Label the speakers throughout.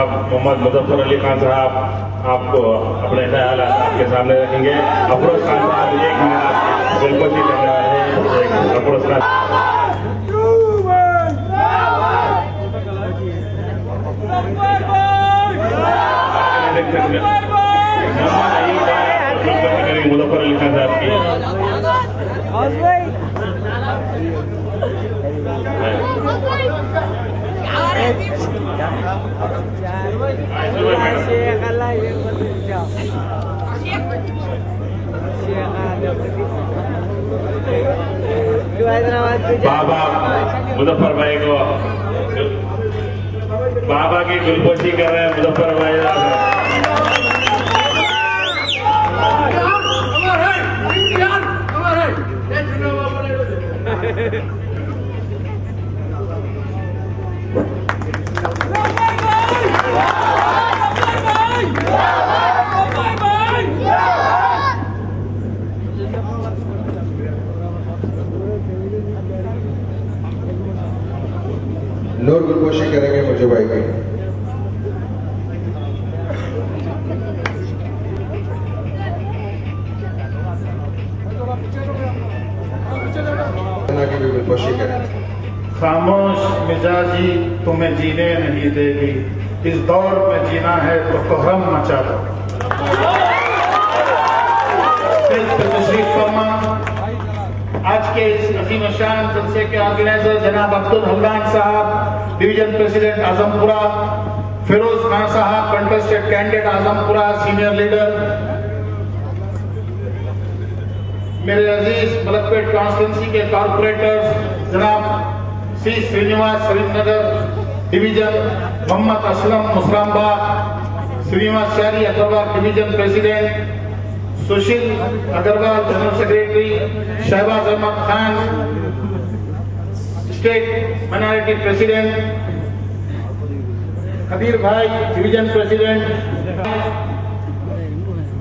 Speaker 1: اب محمد مظفر علی خان صاحب آپ کو اپنے خیالات آپ کے سامنے رکھیں گے. افروز خان صاحب 1 منٹ گلپوشی کرنے والے ہیں. افروز خان مظفر علی خان صاحب کی بابا مظفر بھائی کو بابا کی گلپوشی کر رہے ہیں مظفر بھائی.
Speaker 2: نور گلپوشی کریں گے مجھے بھائی کی. کی بھی گلپوشی کریں.
Speaker 3: خاموش مزاجی تمہیں جینے نہیں دے گی، اس دور میں جینا ہے تو کوہرم مچا دو. تشریف فرما آج کے اس عظیم الشان جلسے کے آرگنائزر جناب عبدالحمدان صاحب، ڈویژن پریزیڈنٹ اعظم پورہ، فیروز خان صاحب کنٹسٹڈ کینڈیڈیٹ اعظم پورہ سینئر لیڈر، میرے عزیز ملک پیٹ کانسٹیٹنسی کے کارپوریٹرز جناب سی سرینیواس سرین نگر ڈویژن، محمد اسلم مسرام باغ، سرینیواس شہری Agarwal division president, Sushil Agarwal general secretary, Shahbaz Ahmed Khan state minority president, Qadeer بھائی ڈویژن پریزیڈنٹ،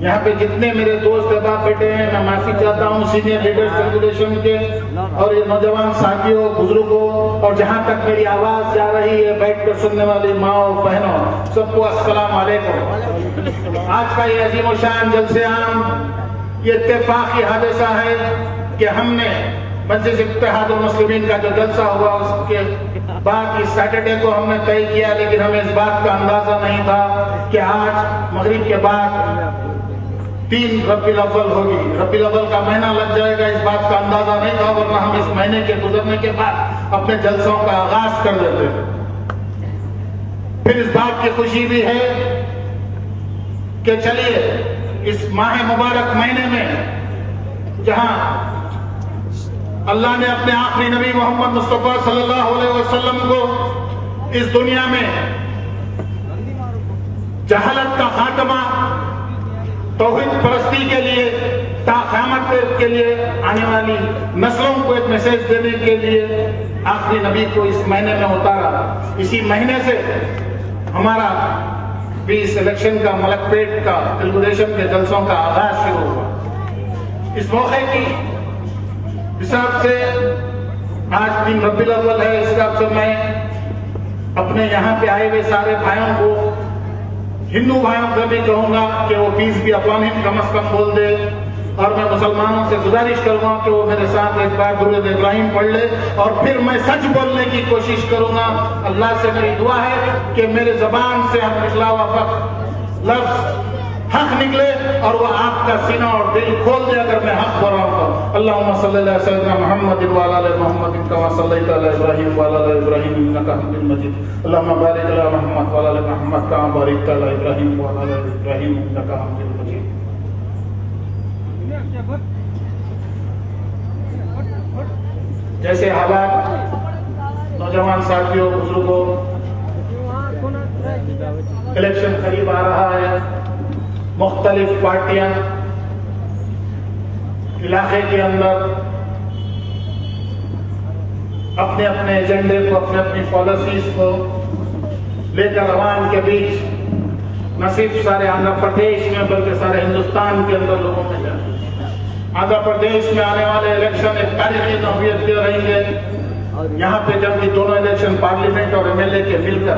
Speaker 3: یہاں پہ جتنے میرے دوست احباب بیٹھے ہیں میں معافی چاہتا ہوں سینئر لیڈر سرکولیشن کے اور یہ نوجوان ساتھیوں بزرگوں اور جہاں تک میری آواز جا رہی ہے بیٹھ کر سننے والی ماؤں بہنوں سب کو السلام علیکم. آج کا یہ عظیم الشان جلسہ عام یہ اتفاقی حادثہ ہے کہ ہم نے مجلس اتحاد المسلمین کا جو جلسہ ہوا اس کے بعد اس سیٹرڈے کو ہم نے طے کیا، لیکن ہمیں اس بات کا اندازہ نہیں تھا کہ آج مغرب کے بعد 3 ربیع الاول ہوگی. ربیع الاول کا مہینہ لگ جائے گا، اس بات کا اندازہ نہیں تھا، ورنہ ہم اس مہینے کے گزرنے کے بعد اپنے جلسوں کا آغاز کر دیتے. پھر اس بات کی خوشی بھی ہے کہ چلیے اس ماہ مبارک مہینے میں جہاں اللہ نے اپنے آخری نبی محمد مصطفیٰ صلی اللہ علیہ وسلم کو اس دنیا میں جہالت کا خاتمہ، توحید پرستی کے لیے، تا قیامت کے لیے آنے والی نسلوں کو ایک میسیج دینے کے لیے آخری نبی کو اس مہینے میں اتارا. اسی مہینے سے ہمارا بھی اس الیکشن کا ملک پیٹ کا کیلکولیشن کے جلسوں کا آغاز شروع ہوا. اس موقع کی حساب سے آج 3 ربیع الاول ہے، اس حساب سے میں اپنے یہاں پہ آئے ہوئے سارے بھائیوں کو، ہندو بھائیوں کو بھی کہوں گا کہ وہ پیس بھی اپون ہم کم از کم بول دے، اور میں مسلمانوں سے گزارش کروں گا کہ وہ میرے ساتھ ایک بار درود ابراہیم پڑھ لے، اور پھر میں سچ بولنے کی کوشش کروں گا. اللہ سے میری دعا ہے کہ میرے زبان سے ہم نکلا ہوا لفظ حق نکلے اور وہ آپ کا سینہ اور دل کھول دے اگر میں حق بول رہا ہوں. اللہم صلی اللہ علیہ وسلم محمد وعلی آل محمد کما صلیت علی ابراہیم وعلی آل ابراہیم انک حمید مجید. اللہم بارک علی محمد وعلی آل محمد کما بارکت علی ابراہیم وعلی آل ابراہیم انک حمید مجید. جیسے حالات نوجوان ساتھیوں بزرگوں الیکشن قریب آ رہا ہے، مختلف پارٹیاں علاقے کے اندر اپنے اپنے ایجنڈے کو، اپنے اپنی پالیسیز کو لے کر عوام کے بیچ نہ صرف سارے آندھرا پردیش میں بلکہ سارے ہندوستان کے اندر لوگوں میں جائیں. آندھرا پردیش میں آنے والے الیکشن ایک تاریخی نوعیت کے رہیں گے. یہاں پہ جب بھی دونوں الیکشن پارلیمنٹ اور ایم ایل اے کے مل کر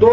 Speaker 3: 2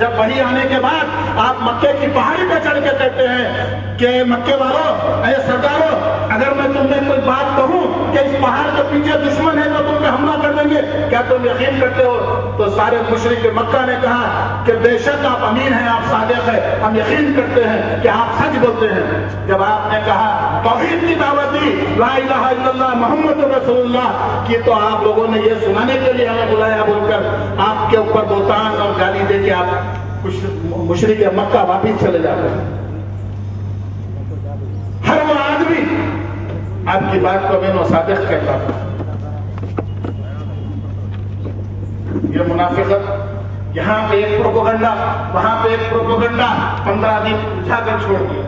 Speaker 3: جب وہی آنے کے بعد آپ مکے کی پہاڑی پہ چڑھ کے کہتے ہیں کہ مکے والوں، اے سرداروں، اگر میں تم نے کوئی بات کہوں کہ اس پہاڑ کے پیچھے دشمن ہے تو تم پہ حملہ کر دیں گے، کیا تم یقین کرتے ہو؟ تو سارے مشرک مکہ نے کہا کہ بے شک آپ امین ہیں، آپ صادق ہیں، ہم یقین کرتے ہیں کہ آپ سچ بولتے ہیں۔ جب آپ نے کہا توحید کی دعوت دی، لا الہ الا اللہ محمد رسول اللہ کی، تو آپ لوگوں نے یہ سنانے کے لیے ہمیں بلایا بول کر آپ کے اوپر بہتان اور گالی دے کے آپ مشرک مکہ واپس چلے جاتے ہیں۔ ہر وہ آدمی آپ کی بات کو امین و صادق کہتا تھا۔ یہ منافقت، یہاں پہ ایک پروپیگنڈا، وہاں پہ ایک پروپیگنڈا، 15 دن اٹھا کر چھوڑ دیا۔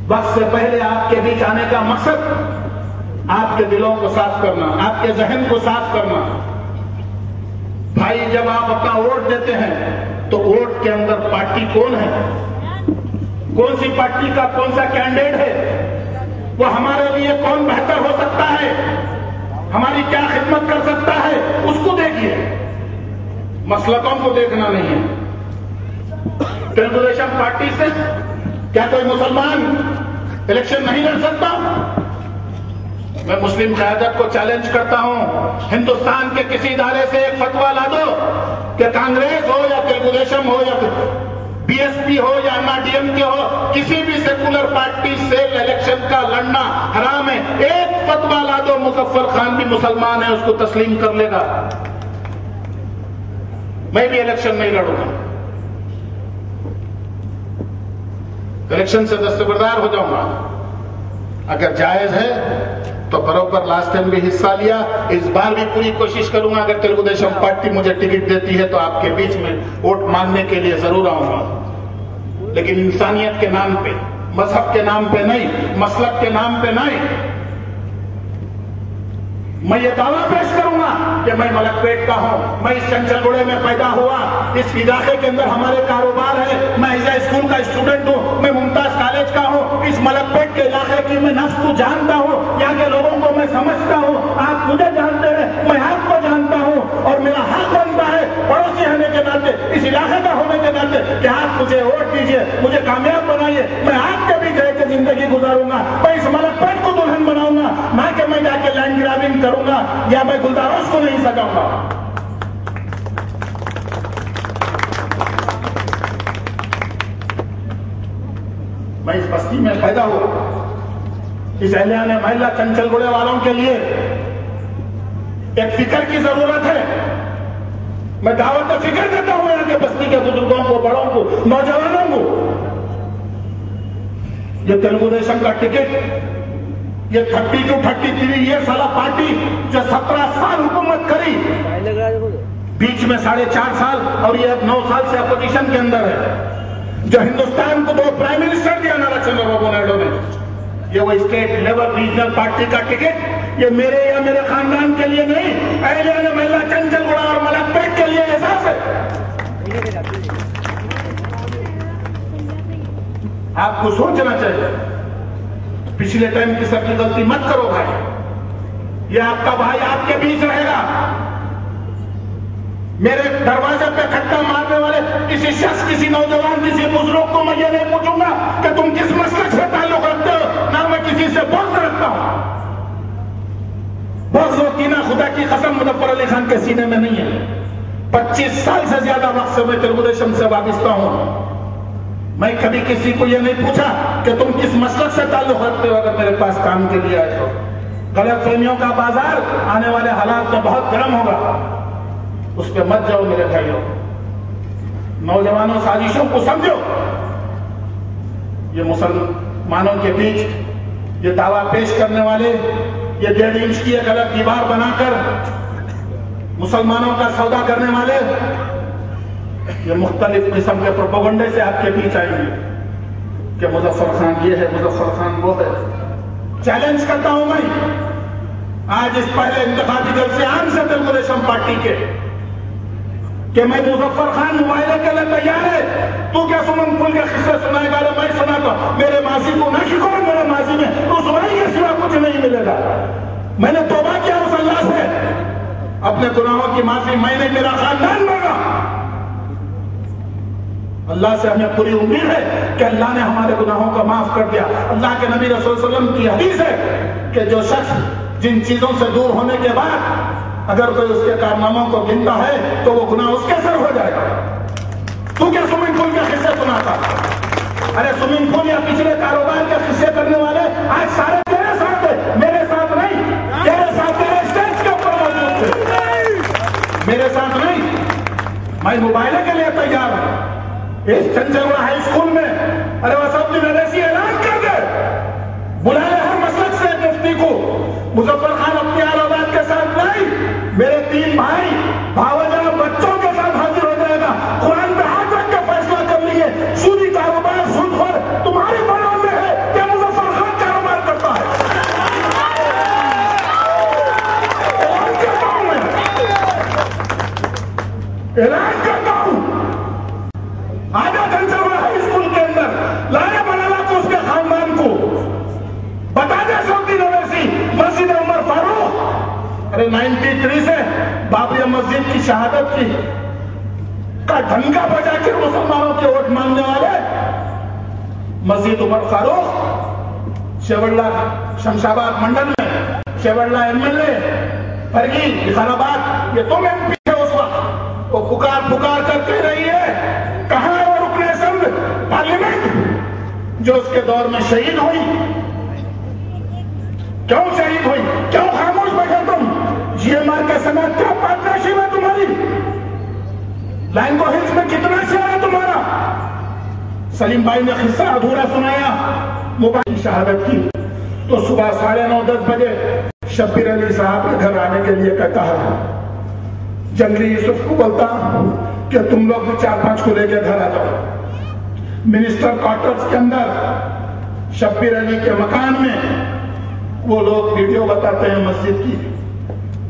Speaker 3: وقت سے پہلے آپ کے بیچ آنے کا مقصد آپ کے دلوں کو صاف کرنا، آپ کے ذہن کو صاف کرنا۔ بھائی جب آپ اپنا ووٹ دیتے ہیں تو ووٹ کے اندر پارٹی کون ہے، کون سی پارٹی کا کون سا کینڈیڈیٹ ہے، وہ ہمارے لیے کون بہتر ہو سکتا ہے، ہماری کیا خدمت کر سکتا ہے، اس کو دیکھیے، مسلکوں کو دیکھنا نہیں ہے۔ تلگو دیشم پارٹی سے کیا کوئی مسلمان الیکشن نہیں لڑ سکتا؟ میں مسلم قیادت کو چیلنج کرتا ہوں، ہندوستان کے کسی ادارے سے ایک فتویٰ لا دو کہ کانگریس ہو یا تلگو دیشم ہو یا بی ایس پی ہو یا انا ڈی ایم کے ہو، کسی بھی سیکولر پارٹی سے الیکشن کا لڑنا حرام ہے۔ ایک فتویٰ لا دو، مظفر خان بھی مسلمان ہے، اس کو تسلیم کر لے گا۔ میں بھی الیکشن نہیں لڑوں گا، الیکشن سے دستبردار ہو جاؤں گا۔ اگر جائز ہے تو برابر لاسٹ ٹائم بھی حصہ لیا، اس بار بھی پوری کوشش کروں گا۔ اگر تلگو دیشم پارٹی مجھے ٹکٹ دیتی ہے تو آپ کے بیچ میں ووٹ مانگنے کے لیے ضرور آؤں گا، لیکن انسانیت کے نام پہ، مذہب کے نام پہ نہیں، مسلک کے نام پہ نہیں۔ میں یہ دعویٰ پیش کروں گا کہ میں ملک پیٹ کا ہوں، میں اس چنچل گوڑے میں پیدا ہوا، اس علاقے کے اندر ہمارے کاروبار ہے، میں ایزا اسکول کا اسٹوڈنٹ ہوں، میں ممتاز کالج کا ہوں، اس ملک پیٹ کے علاقے کی میں نفس کو جانتا ہوں، یہاں کے لوگوں کو میں سمجھتا ہوں، آپ مجھے جانتے ہیں، میں آپ کو جانتا ہوں، اور میرا حق بنتا ہے پڑوسی ہونے کے ناطے، اس علاقے کا ہونے کے ناطے کہ آپ مجھے ووٹ دیجیے، مجھے کامیاب بنائیے، میں آپ کے بھی رہ کے زندگی گزاروں گا، میں اس ملک پیٹ کو دلہن بناؤں گا، نہ کہ میں جا کے لینڈ گرابنگ کروں گا یا میں گلداروش کو نہیں سجاؤں گا۔ میں اس بستی میں پیدا ہوا، اس اہلیان محلہ چنچل گوڑے والوں کے لیے ایک فکر کی ضرورت ہے۔ میں دعوت فکر دیتا ہوں یہاں کے بستی کے بزرگوں کو، بڑوں کو، نوجوانوں کو۔ یہ تلگو دیشم کا ٹکٹ، یہ 30 to 33 ایئرس والا پارٹی جو 17 سال حکومت کری، بیچ میں 4.5 سال اور یہ 9 سال سے اپوزیشن کے اندر ہے، جو ہندوستان کو 2 پرائم منسٹر دیا نارا چندر بابو نائیڈو نے، یہ وہ اسٹیٹ لیول ریجنل پارٹی کا ٹکٹ، یہ میرے یا میرے خاندان کے لیے نہیں، اہلیان محلہ چنچل گوڑا اور ملک پیٹ کے لیے احساس ہے۔ آپ کو سوچنا چاہیے، پچھلے ٹائم کی سب کی غلطی مت کرو بھائی، یہ آپ کا بھائی آپ کے بیچ رہے گا۔ میرے دروازے پہ کھٹا مارنے والے کسی شخص، کسی نوجوان، کسی بزرگ کو میں یہ نہیں پوچھوں گا کہ تم کس مسلک سے تعلق رکھتے ہو، نہ میں کسی سے بغض رکھتا ہوں۔ بغض و کینہ خدا کی قسم مظفر علی خان کے سینے میں نہیں ہے۔ 25 سال سے زیادہ وقت سے میں تلگو دیشم سے وابستہ ہوں، میں کبھی کسی کو یہ نہیں پوچھا کہ تم کس مسلک سے تعلق رکھتے ہو۔ اگر میرے پاس کام کے لیے آئے تو غلط فہمیوں کا بازار آنے والے حالات میں بہت گرم ہوگا، اس پہ مت جاؤ میرے بھائیوں۔ نوجوانوں سازشوں کو سمجھو، یہ مسلمانوں کے بیچ یہ دعویٰ پیش کرنے والے، یہ 1.5 انچ کی ایک الگ دیوار بنا کر مسلمانوں کا سودا کرنے والے، یہ مختلف قسم کے پروپیگنڈے سے آپ کے بیچ آئیں گے کہ مظفر خان یہ ہے، مظفر خان وہ ہے۔ چیلنج کرتا ہوں میں آج اس پہلے انتخابی جلسے عام سے تلگو دیشم پارٹی کے کہ میں مظفر خان مباہلے کے لیے تیار ہے، تو کیا سمن پھول کے قصے سنائے گا، میں سناتا میرے ماضی کو نہ شکو، میرے ماضی میں تو سنائی کے سوا کچھ نہیں ملے گا۔ میں نے توبہ کیا اس اللہ سے، اپنے گناہوں کی معافی میں نے، میرا خاندان مانگا، اللہ سے ہمیں پوری امید ہے کہ اللہ نے ہمارے گناہوں کو معاف کر دیا. اللہ کے نبی رسول صلی اللہ علیہ وسلم کی حدیث ہے کہ جو شخص جن چیزوں سے دور ہونے کے بعد اگر کوئی اس کے کارناموں کو گنتا ہے تو وہ گناہ اس کے سر ہو جائے گا. تو کیا سوئمنگ پول کے قصے سناتا؟ ارے سوئمنگ پول یا پچھلے کاروبار کے قصے کرنے والے آج سارے تیرے ساتھ ہیں، میرے ساتھ نہیں. تیرے ساتھ تیرے اسٹیج کے اوپر موجود تھے، میرے ساتھ نہیں. میں موبائل کے لیے تیار ہوں. اس چنچلوا ہائی اسکول میں ارے وہ سب دن ایسی اعلان کر دے، بلا لے ہر مسلک سے مفتی کو. مظفر خان اپنی آل اولاد کے ساتھ نہیں، میرے 3 بھائی باوجہ بچوں کے ساتھ حاضر ہو جائے گا. قرآن پہ ہاتھ رکھ کے فیصلہ کر لیے سودی کاروبار سود خور تمہاری بڑوں میں ہے کہ مظفر خان کاروبار کرتا ہے. اعلان کرتا ہوں میں، اعلان کرتا ہوں. آجا چنچلوا ہائی اسکول کے اندر لائے بنانا کو اس کے خاندان کو بتا دے سعودی اویسی مسجد عمر فاروق. ارے 93 سے بابری مسجد کی شہادت کی کا ڈھنگا بجا کر مسلمانوں کے ووٹ مانگنے والے مسجد عمر فاروق شیوڑلہ شمشاباد منڈل میں شیوڑلہ MLA فرگی خان آباد یہ تم ایم پی ہے. اس وقت وہ پکار کر کہہ رہی ہے کہاں ہے وہ رکن اسمبلی پارلیمنٹ جو اس کے دور میں شہید ہوئی. کیوں شہید ہوئی؟ کیوں خاموش بیٹھے تم؟ GMR کے سمے کیا پارٹنرشپ ہے تمہاری؟ لینگو ہلز میں کتنا شیئر ہے تمہارا؟ سلیم بھائی نے قصہ ادھورا سنایا. موبائل کی شہادت کی تو صبح 9:30 بجے شبیر علی صاحب کے گھر آنے کے لیے کہتا ہے. جنگلی یوسف کو بولتا کہ تم لوگ 4-5 کو لے کے گھر آ جاؤ. منسٹر کوارٹرز کے اندر شبیر علی کے مکان میں وہ لوگ ویڈیو بتاتے ہیں مسجد کی،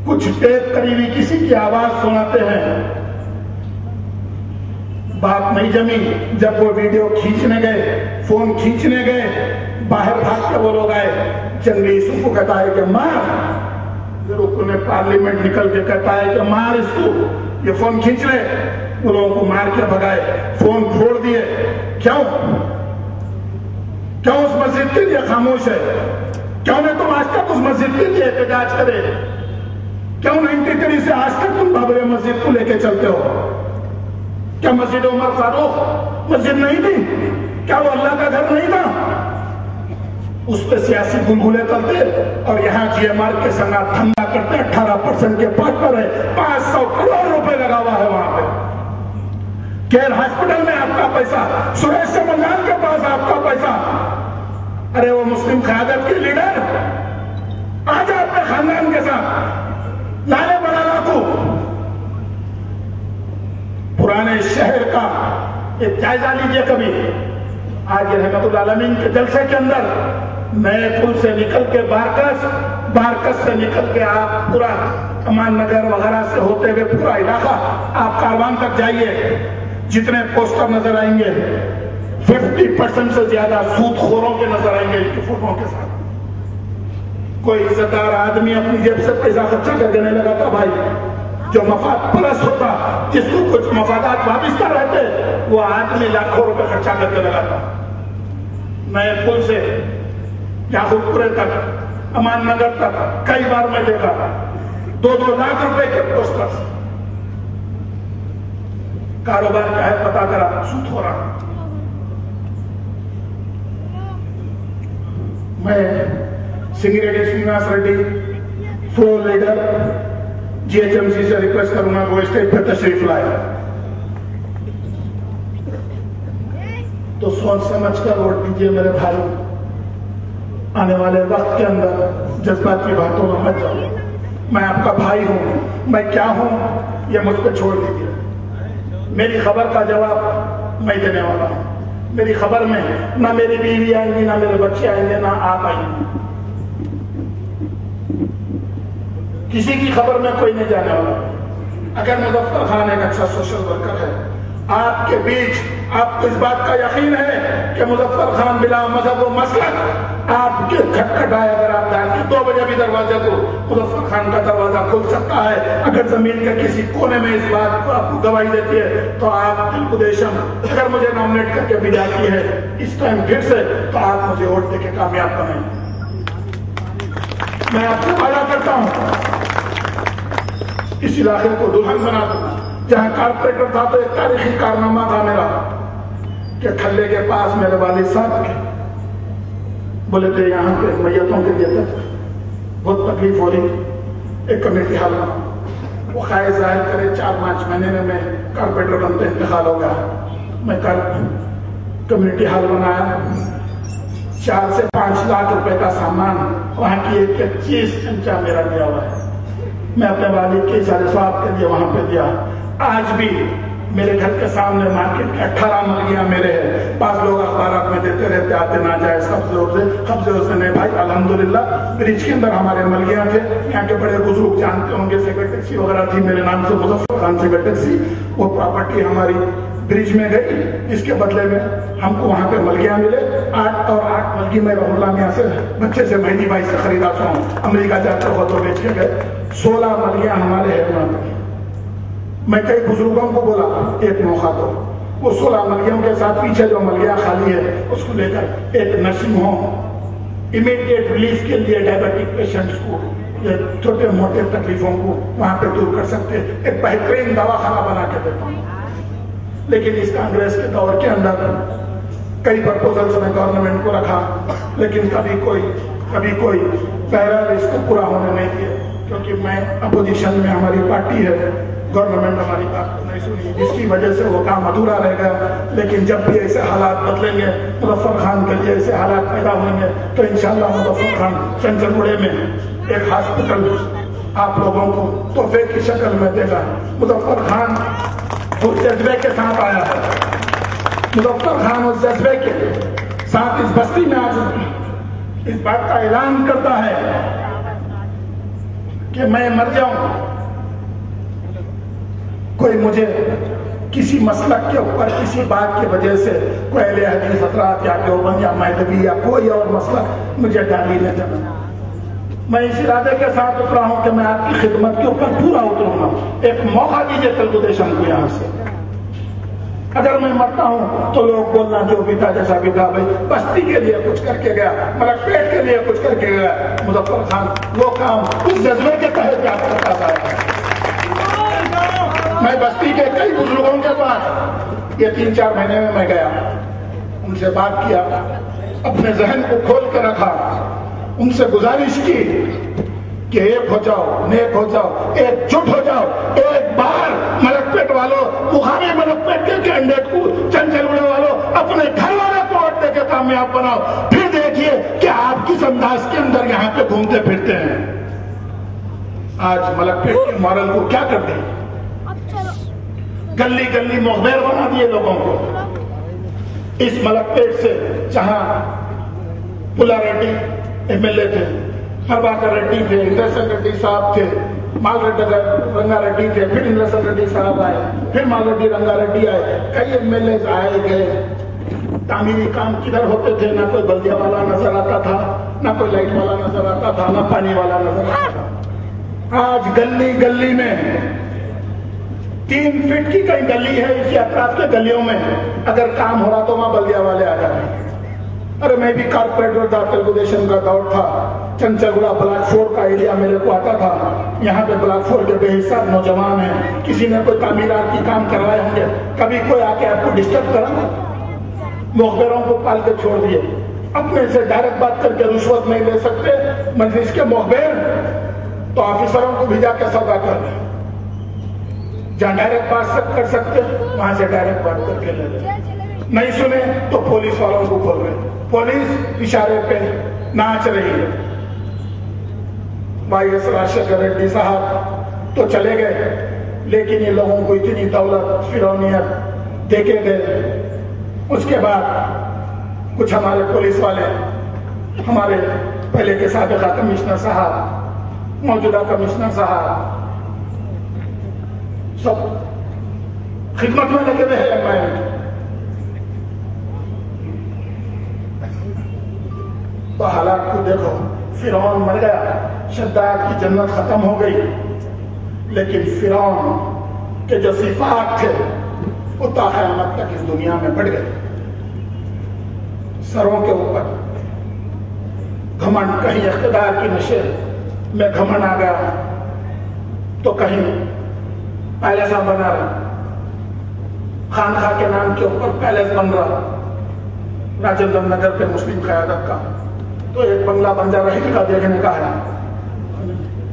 Speaker 3: کچھ ٹیپ قریبی کسی کی آواز سناتے ہیں. بات نہیں جمی. جب وہ ویڈیو کھینچنے گئے، فون کھینچنے گئے، باہر بھاگ کے وہ لوگ آئے. جنگلی یوسف کو کہتا ہے کہ مار. رکن پارلیمنٹ نکل کے کہتا ہے کہ مار اس کو، یہ فون کھینچ لے. وہ لوگوں کو مار کے بھگائے، فون پھوڑ دیے. کیوں اس مسجد کے لیے خاموش ہے؟ کیوں نہیں تم آج تک اس مسجد کے لیے احتجاج کرے؟ کیوں 93 سے آج تک تم بابری مسجد کو لے کے چلتے ہو؟ کیا مسجد عمر فاروق مسجد نہیں تھی؟ کیا وہ اللہ کا گھر نہیں تھا؟ اس پہ سیاسی گلگلے کرتے اور یہاں GMR کے سنگا دھندا کرتے. 18% کے پارٹنر ہے، 500 کروڑ روپے لگا ہوا ہے وہاں پہ. کیئر ہاسپٹل میں آپ کا پیسہ، سریش چمنگال کے پاس آپ کا پیسہ. ارے وہ مسلم قیادت کے لیڈر آجا اپنے خاندان کے ساتھ لالے بنانا کو پرانے شہر کا ایک جائزہ لیجئے کبھی. آج رحمت العالمین کے جلسے کے اندر نئے پل سے نکل کے بارکس سے نکل کے آپ پورا امان نگر وغیرہ سے ہوتے ہوئے پورا علاقہ آپ کاروان تک جائیے. جتنے پوسٹر نظر آئیں گے 50% سے زیادہ سود خوروں کے نظر آئیں گے ان کی فوٹوؤں کے ساتھ. کوئی عزت دار آدمی اپنی جیب سے پیسہ خرچہ کر دینے لگا تھا بھائی. جو مفاد پرست ہوتا، جس کو کچھ مفادات وابستہ رہتے، وہ آدمی لاکھوں روپے خرچہ کرنے لگا تھا. نئے پل سے یعقوب پورے تک، امان نگر تک کئی بار میں دیکھا 2-2 لاکھ روپے کے پوسٹر. کاروبار کیا ہے پتا کرا، سود ہو رہا. میں Singireddy Srinivas Reddy floor leader GHMC سے ریکویسٹ کروں گا وہ اسٹیج پر تشریف لائے تو سوچ سمجھ کر ووٹ دیجیے میرے بھائی. آنے والے وقت کے اندر جذبات کی باتوں میں مت جاؤ. میں آپ کا بھائی ہوں، میں کیا ہوں یہ مجھ پہ چھوڑ دیجیے. میری خبر کا جواب میں دینے والا ہوں. میری خبر میں نہ میری بیوی آئیں گی، نہ میرے بچے آئیں گے، نہ آپ آئیں گے. کسی کی خبر میں کوئی نہیں جانے والا. اگر مظفر خان ایک اچھا سوشل ورکر ہے، آپ کے بیچ آپ کو اس بات کا یقین ہے کہ مظفر خان بلا مذہب و مسلک آپ کے کھٹکھٹائے اگر آپ جائیں کہ 2 بجے بھی دروازہ تو مظفر خان کا دروازہ کھل سکتا ہے. اگر زمین کے کسی کونے میں اس بات کو آپ کو گواہی دیتی ہے تو آپ تلگو دیشم اگر مجھے نامنیٹ کر کے بھی جاتی ہے اس ٹائم پھر سے تو آپ مجھے ووٹ دے کے کامیاب بنائیں. میں آپ سے وعدہ کرتا ہوں اس علاقے کو دلہن بنا دوں. جہاں کارپوریٹر تھا تو ایک تاریخی کارنامہ تھا میرا کہ کھلے کے پاس میرے والد صاحب بولے تھے یہاں پہ میتوں کے لیے بہت تکلیف ہو رہی, ایک کمیٹی حال بنا. وہ خواہش ظاہر کرے 4-5 مہینے میں کارپوریٹر بنتے انتقال ہو گیا. میں کل کمیونٹی ہال بنایا, 4 سے 5 لاکھ روپے کا سامان وہاں کی ایک چیز چمچہ میرا دیا ہوا ہے. میں اپنے والد کے اشارے صاحب کے لیے وہاں پہ دیا. آج بھی میرے گھر کے سامنے مارکیٹ کے 18 ملگیاں میرے ہیں. 5 لوگ اخبارات میں دیتے رہتے آتے ناجائز قبضے سے نہیں بھائی الحمدللہ برج کے اندر ہمارے ملگیاں تھے. یہاں کے بڑے بزرگ جانتے ہوں گے, سیکرٹ ٹیکسی وغیرہ تھی میرے نام سے مظفر خان سیکرٹ ٹیکسی. وہ پراپرٹی ہماری برج میں گئی, جس کے بدلے میں ہم کو وہاں پہ ملگیاں ملے. 8 ملگی میں رحم اللہ میاں سے بچے سے مہدی بھائی سے خریدا تھا, امریکہ جاتے ہوا تو بیچ کے گئے. 16 ملگیاں ہمارے ہیں وہاں پہ. میں کئی بزرگوں کو بولا ایک موقع دو, وہ 16 ملگیوں کے ساتھ پیچھے جو ملگیاں خالی ہے اس کو لے کر ایک نرسنگ ہوم امیڈیٹ ریلیف کے لیے ڈائبیٹک پیشنٹس کو یہ چھوٹے موٹے تکلیفوں کو وہاں پہ دور کر سکتے ایک بہترین دواخانہ بنا کے دیتا ہوں. لیکن اس کانگریس کے دور کے اندر کئی پرپوزلز میں گورنمنٹ کو رکھا, لیکن کبھی کوئی پیرل اس کو پورا ہونے نہیں دیا, کیونکہ میں اپوزیشن میں ہماری پارٹی ہے, گورنمنٹ ہماری بات کو نہیں سنی, جس کی وجہ سے وہ کام ادھورا رہ گیا. لیکن جب بھی ایسے حالات بدلیں گے, مظفر خان کے لیے ایسے حالات پیدا ہوئیں گے تو انشاءاللہ مظفر خان چنچل میں ایک ہاسپٹل آپ لوگوں کو تحفے کی شکل میں دے گا. مظفر خان اس جذبے کے ساتھ آیا ہے, مظفر خان اس جذبے کے ساتھ اس بستی میں آج اس بات کا اعلان کرتا ہے کہ میں مر جاؤں, کوئی مجھے کسی مسلک کے اوپر کسی بات کی وجہ سے کوئی اہل حدیث حضرات یا دیوبند یا مہدوی یا کوئی اور مسلک مجھے گالی نہ دے. میں اس ارادے کے ساتھ اترا ہوں کہ میں آپ کی خدمت کے اوپر پورا اتروں گا. ایک موقع دیجیے تلگو دیشم کو یہاں سے. اگر میں مرتا ہوں تو لوگ بولنا جو بھی تھا جیسا بھی تھا, بھائی بستی کے لیے کچھ کر کے گیا, ملک پیٹ کے لیے کچھ کر کے گیا. مظفر خان وہ کام اس جذبے کے تحت آپ کرتا تھا. میں بستی کے کئی بزرگوں کے پاس یہ 3-4 مہینے میں گیا, ان سے بات کیا, اپنے ذہن کو کھول کے رکھا, ان سے گزارش کی کہ ایک ہو جاؤ, نیک ہو جاؤ, ایک جٹ ہو جاؤ. ایک بار ملک پیٹ والوں, مقامی ملک پیٹ کے کینڈیڈیٹ کو, چنچل والوں اپنے گھر والے کو ووٹ دے کے کامیاب بناؤ. پھر دیکھیے کہ آپ کس انداز کے اندر یہاں پہ گھومتے پھرتے ہیں. آج ملک پیٹ کے مارل کو کیا کر دیں, گلی گلی مخبر بنا دیے لوگوں کو. اس ملک پیٹ سے جہاں پلا ریڈی MLA تھے, پربھاکر ریڈی تھے, اندرسن ریڈی صاحب تھے, مال ریڈی رنگا ریڈی تھے, پھر اندرسن ریڈی صاحب آئے, پھر مال ریڈی رنگا ریڈی آئے, کئی MLAs آئے گئے. تعمیری کام کدھر ہوتے تھے, نہ کوئی بلدیہ والا نظر آتا تھا, نہ کوئی لائٹ والا نظر آتا تھا, نہ پانی والا نظر آتا تھا. آج گلی گلی میں 3 فٹ کی کئی گلی ہے, اس کے اطراف کے گلیوں میں اگر کام ہو رہا تو وہاں بلدیہ والے آ جاتے ہیں. ارے میں بھی کارپوریٹر تھا, تلگو دیشم کا دور تھا, چنچلگوڑا بلاک 4 کا ایریا میرے کو آتا تھا. یہاں پہ بلاک 4 کے بے حساب نوجوان ہیں, کسی نے کوئی تعمیرات کی کام کروائے ہوں گے, کبھی کوئی آ کے آپ کو ڈسٹرب کرا, مخبروں کو پال کے چھوڑ دیے. اپنے سے ڈائریکٹ بات کر کے رشوت نہیں لے سکتے مجلس کے مخبر, تو آفیسروں کو بھیجا کے سودا کر دیں. جہاں ڈائریکٹ بات کر سکتے وہاں سے ڈائریکٹ بات کر کے لے لیں. نہیں سنے تو پولیس والوں کو کھول رہے, پولیس اشارے پہ ناچ رہی ہے. بھائی ایس راشد ریڈی صاحب تو چلے گئے, لیکن یہ لوگوں کو اتنی دولت فرونیت دے کے گئے. اس کے بعد کچھ ہمارے پولیس والے, ہمارے پہلے کے سابقہ کمشنر صاحب, موجودہ کمشنر صاحب, سب خدمت میں لگے ہوئے ہیں. تو حالات کو دیکھو، فرعون مر گیا، شداد کی جنت ختم ہو گئی، لیکن فرعون کے جو صفات تھے وہ تا قیامت تک اس دنیا میں بڑھ گئے۔ سروں کے اوپر گھمنڈ، کہیں اقتدار کی نشے میں گھمنڈ آ گیا تو کہیں پیلساں بنا رہا، خانخواہ کے نام کے اوپر پیلس بن رہا، راجندر نگر پہ مسلم قیادت کا تو ایک بنگلہ بنجارہ ہل کا دیکھنے کا ہے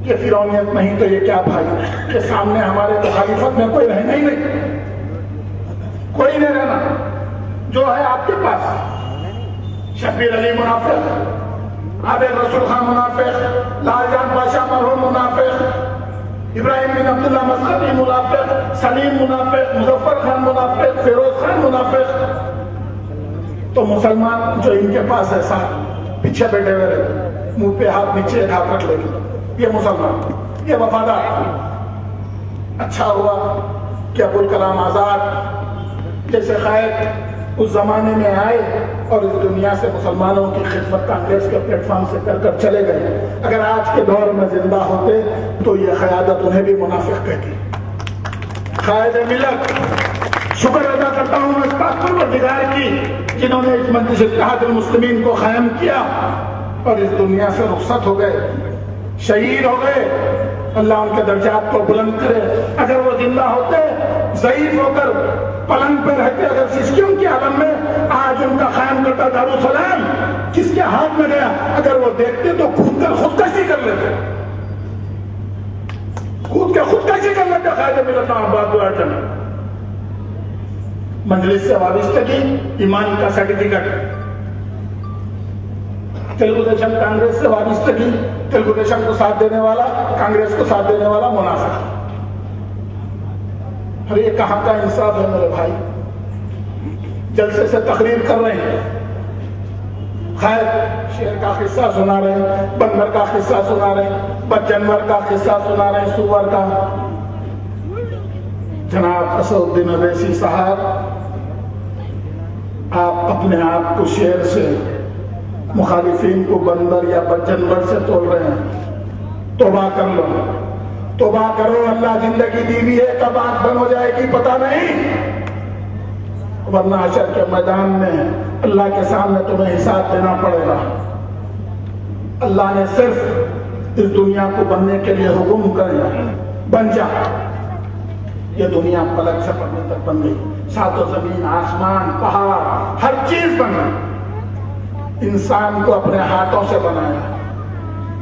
Speaker 3: کہ فرعونیت نہیں تو یہ کیا بھائی کہ سامنے ہمارے مخالفت میں کوئی رہنا ہی نہیں، کوئی نہیں رہنا، جو ہے آپ کے پاس شبیر علی منافق، عابد رسول خان منافق، لال جان بادشاہ مرحوم منافق، ابراہیم بن عبداللہ مسقطی منافق، سلیم منافق، مظفر خان منافق، فیروز خان منافق، تو مسلمان جو ان کے پاس ہے ساتھ پیچھے بیٹھے ہوئے رہے، منہ پہ ہاتھ نیچے ایک ہاتھ رکھ لے گی، یہ مسلمان، یہ وفادار۔ اچھا ہوا کہ ابوالکلام آزاد جیسے قائد اس زمانے میں آئے اور اس دنیا سے مسلمانوں کی خدمت کانگریس کے پلیٹ فارم سے کر چلے گئے۔ اگر آج کے دور میں زندہ ہوتے تو یہ قیادت انہیں بھی منافق کہتی۔ قائد ملت، شکر ادا کرتا ہوں اس پروردگار کی جنہوں نے اس مجلس اتحاد المسلمین کو قائم کیا اور اس دنیا سے رخصت ہو گئے، شہید ہو گئے، اللہ ان کے درجات کو بلند کرے۔ اگر وہ زندہ ہوتے، ضعیف ہو کر پلنگ پہ رہتے، اگر سسکیوں کے عالم میں آج ان کا قائم کرتا دارالسلام کس کے ہاتھ میں گیا، اگر وہ دیکھتے تو کود کر خودکشی کر لیتے، کود کے خودکشی کر لیتے۔ قائد ملت آباد دعا مجلس سے وابستگی، ایمان کا سرٹیفکیٹ، تلگو دیشم کانگریس سے وابستگی، تلگو دیشم کو ساتھ دینے والا، کانگریس کو ساتھ دینے والا منافق۔ اور یہ کہاں کا انصاف ہے میرے بھائی؟ جلسے سے تقریر کر رہے ہیں، خیر شیر کا قصہ سنا رہے ہیں، بندر کا قصہ سنا رہے ہیں، بدجنور کا قصہ سنا رہے ہیں، سور کا۔ جناب اسد الدین اویسی صاحب، آپ اپنے آپ کو شیر سے مخالفین کو بندر یا بدجنور سے تول رہے ہیں۔ توبہ کر لو، توبہ کرو، اللہ زندگی دی ہوئی ہے، کب آنکھ بند ہو جائے گی پتہ نہیں، ورنہ حشر کے میدان میں اللہ کے سامنے تمہیں حساب دینا پڑے گا۔ اللہ نے صرف اس دنیا کو بننے کے لیے حکم کیا، بن جا۔ یہ دنیا پلک سے پڑنے تک بن گئی، ساتوں زمین، آسمان، پہاڑ، ہر چیز بن گئی۔ انسان کو اپنے ہاتھوں سے بنایا،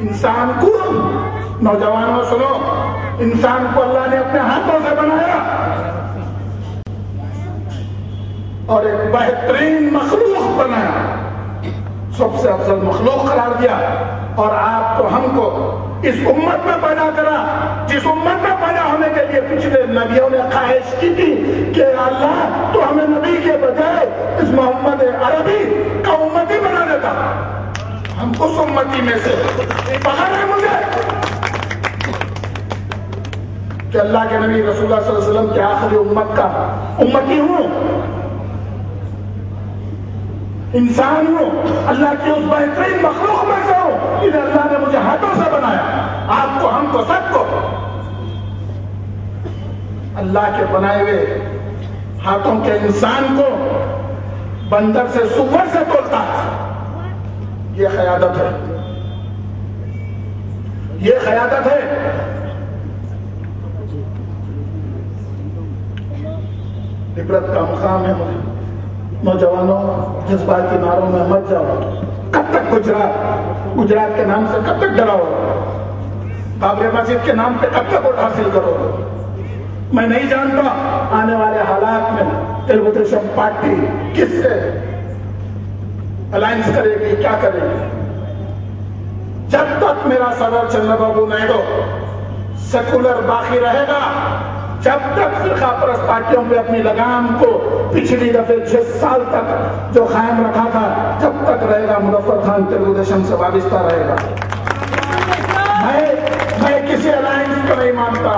Speaker 3: انسان کو، نوجوانوں سنو، انسان کو اللہ نے اپنے ہاتھوں سے بنایا اور ایک بہترین مخلوق بنایا، سب سے افضل مخلوق قرار دیا، اور آپ کو، ہم کو اس امت میں پیدا کرا جس امت میں پیدا ہونے کے لیے پچھلے نبیوں نے خواہش کی تھی کہ اللہ تو ہمیں نبی کے بجائے اس محمد عربی کا امتی بنا دیتا، ہم اس امتی میں سے پکڑ ہے مجھے کہ اللہ کے نبی رسول اللہ صلی اللہ علیہ وسلم کی آخری امت کا امتی ہوں، انسان ہوں، اللہ کی اس بہترین مخلوق میں سے ہوں جنہیں اللہ نے مجھے ہاتھوں سے بنایا، آپ کو، ہم کو، سب کو۔ اللہ کے بنائے ہوئے ہاتھوں کے انسان کو بندر سے، سور سے تولتا ہے، یہ قیادت ہے، یہ قیادت ہے۔ عبرت کا مقام ہے نوجوانوں، جذباتی نعروں میں مت جاؤ۔ کب تک گجرات کے نام سے کب تک ڈراؤ؟ بابری مسجد کے نام پہ کب تک ووٹ حاصل کرو؟ میں نہیں جانتا آنے والے حالات میں تلگو دیشم پارٹی کس سے الائنس کرے گی، کیا کرے گی۔ جب تک میرا صدر چندر بابو نائیڈو سیکولر باقی رہے گا، جب تک فرقہ پرست پارٹیوں پہ اپنی لگام کو پچھلی دفعے 6 سال تک جو قائم رکھا تھا، جب تک رہے گا مظفر خان تلگو دیشم سے وابستہ رہے گا۔ میں کسی الائنس کو نہیں مانتا،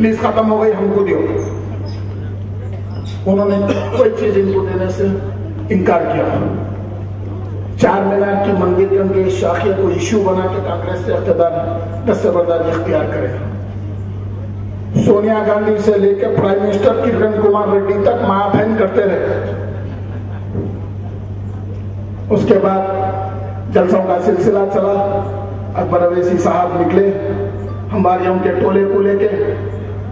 Speaker 3: پلیز ختم ہو گئی، ہم کو دیو. انہوں نے کوئی چیز ان کو دینے سے انکار کیا. چار مینار کی مندر کے شاخیہ کو ایشو بنا کے کانگریس سے اقتدار دستبرداری اختیار کرے. سونیا گاندھی سے لے کے پرائم منسٹر کرن کمار ریڈی تک ماں بہن کرتے رہے. اس کے بعد جلسوں کا سلسلہ چلا. اکبر اویسی صاحب نکلے ہماریوں کے ٹولے کو لے کے.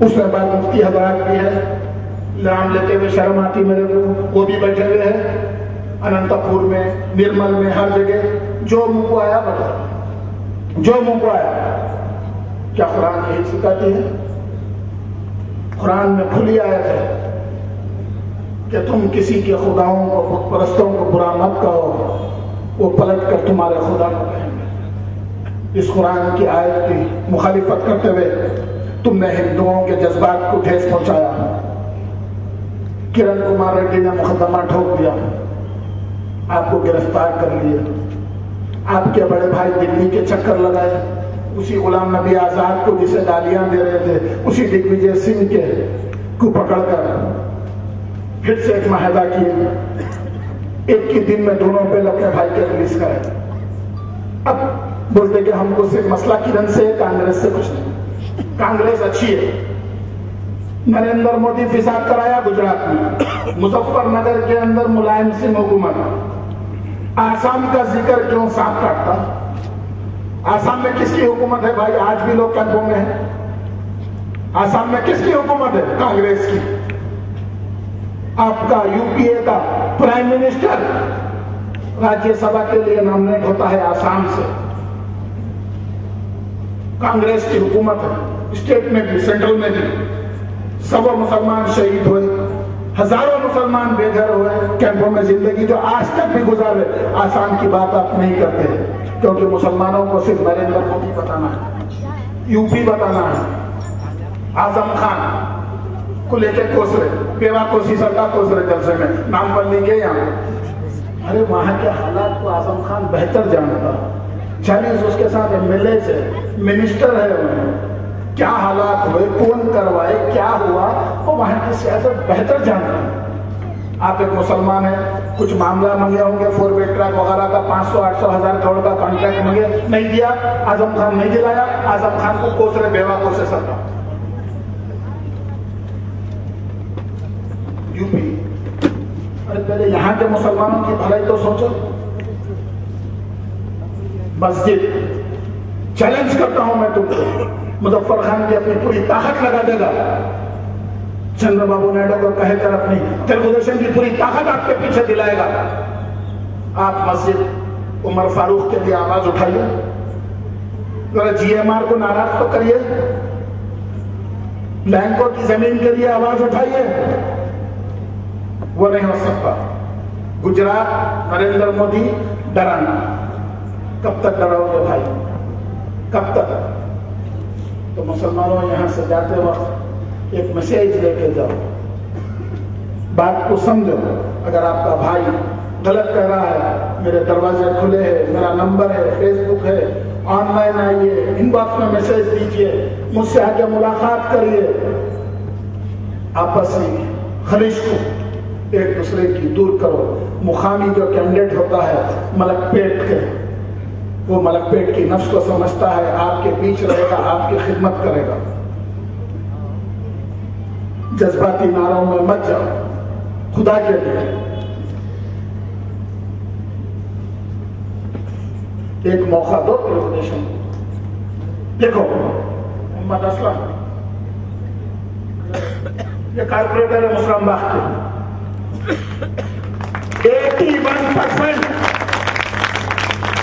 Speaker 3: اس میں بعد مفتی حضرات بھی ہے، نام لیتے ہوئے شرم آتی میرے کو، وہ بھی بیٹھے ہوئے ہیں. اننت پور میں، نرمل میں، ہر جگہ جو منہ کو آیا بتا، جو منہ کو آیا. کیا قرآن یہی سکھاتی ہے؟ قرآن میں کھلی آیت ہے کہ تم کسی کے خداؤں کو، بت پرستوں کو برا مت کہو، وہ پلٹ کر تمہارے خدا کو کہیں گے. اس قرآن کی آیت کی مخالفت کرتے ہوئے تم نے ہندوؤں کے جذبات کو ٹھیس پہنچایا. کرن کمار ریڈی نے مقدمہ ٹھوک دیا، آپ کو گرفتار کر لیا. آپ کے بڑے بھائی دلی کے چکر لگائے، اسی غلام نبی آزاد کو جسے گالیاں دے رہے تھے، اسی دگ وجے سنگھ کے کو پکڑ کر پھر سے ایک معاہدہ کیے. ایک ہی دن میں دونوں پہ اپنے بھائی کے ریلیز کرے. اب بولتے کہ ہم کو صرف مسئلہ کرن سے، کانگریس سے کچھ نہیں. کانگریس اچھی ہے. نریندر مودی فساد کرایا گجرات میں، مظفر نگر کے اندر ملائم سنگھ حکومت. آسام کا ذکر کیوں سانپ کاٹتا؟ آسام میں کس کی حکومت ہے بھائی؟ آج بھی لوگ کیمپوں میں ہیں. آسام میں کس کی حکومت ہے؟ کانگریس کی. آپ کا یو پی اے کا پرائم منسٹر راجیہ سبھا کے لیے نامنیٹ ہوتا ہے آسام سے. کانگریس کی حکومت ہے، اسٹیٹ میں بھی، سینٹرل میں بھی. سوا مسلمان شہید ہوئے، ہزاروں مسلمان بے گھر ہوئے، کیمپوں میں زندگی جو آج تک بھی گزارے. آسام کی بات آپ نہیں کرتے کیونکہ مسلمانوں کو صرف نریندر مودی بتانا ہے، یو پی بتانا ہے. اعظم خان کو لے کے کوس رہے، بیوہ کوسی سرکا کوس رہے جلسے میں، نام پر نہیں گئے یہاں. ارے وہاں کے حالات کو اعظم خان بہتر جانتا. 40 اس کے ساتھ ایم ایل اے ہے، منسٹر ہے. انہیں کیا حالات ہوئے، کون کروائے، کیا ہوا، وہ وہاں کی سیاست بہتر جانتا ہے. آپ ایک مسلمان ہیں، کچھ معاملہ منگے ہوں گے، 4 وے ٹریک وغیرہ کا 500 800 ہزار کروڑ کا کانٹریکٹ منگے، نہیں دیا. اعظم خان نہیں دلایا. اعظم خان کو کوس رہے بیوہ کوسے سرکا. U P. ارے پہلے یہاں کے مسلمانوں کی بھلائی تو سوچو. مسجد چیلنج کرتا ہوں میں تم کو، مظفر خان کی اپنی پوری طاقت لگا دے گا. چندر بابو نائیڈو کو کہہ کر اپنی تلگو دیشم کی پوری طاقت آپ کے پیچھے دلائے گا. آپ مسجد عمر فاروق کے لیے آواز اٹھائیے، ذرا جی ایم آر کو ناراض تو کریے، بینکوں کی زمین کے لیے آواز اٹھائیے. وہ نہیں ہو سکتا. گجرات نریندر مودی ڈرانا. کب تک ڈراؤ گے بھائی؟ کب تک؟ تو مسلمانوں یہاں سے جاتے وقت ایک میسیج لے کے جاؤ، بات کو سمجھو. اگر آپ کا بھائی غلط کہہ رہا ہے، میرے دروازے کھلے ہیں، میرا نمبر ہے، فیس بک ہے، آن لائن آئیے، ان باکس میں میسیج دیجیے، مجھ سے آ کے ملاقات کریے. آپس میں خلیج کو ایک دوسرے کی دور کرو. مقامی جو کینڈیڈیٹ ہوتا ہے ملک پیٹ کے، وہ ملک پیٹ کی نفس کو سمجھتا ہے، آپ کے بیچ رہے گا، آپ کی خدمت کرے گا. جذباتی نعروں میں مت جاؤ، خدا کے لیے. ایک موقع دو تلگو دیشم. دیکھو محمد اسلم یہ کارپوریٹر ہے مسلم باغ کے.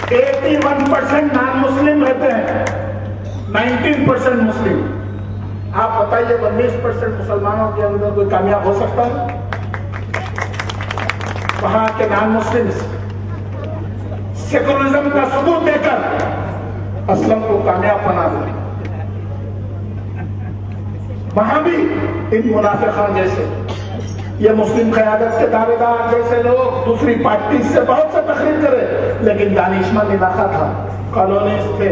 Speaker 3: 81% نان مسلم رہتے ہیں، 19% مسلم. آپ بتائیے 19% مسلمانوں کے اندر کوئی کامیاب ہو سکتا ہے؟ وہاں کے نان مسلم سیکولرزم کا ثبوت دے کر اسلم کو کامیاب بنا دیں. وہاں بھی ان منافقان جیسے، یہ مسلم قیادت کے دعوے دار جیسے لوگ دوسری پارٹی سے بہت سے تقریر کرے، لیکن دانشمند علاقہ تھا، کالونیز تھے،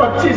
Speaker 3: 20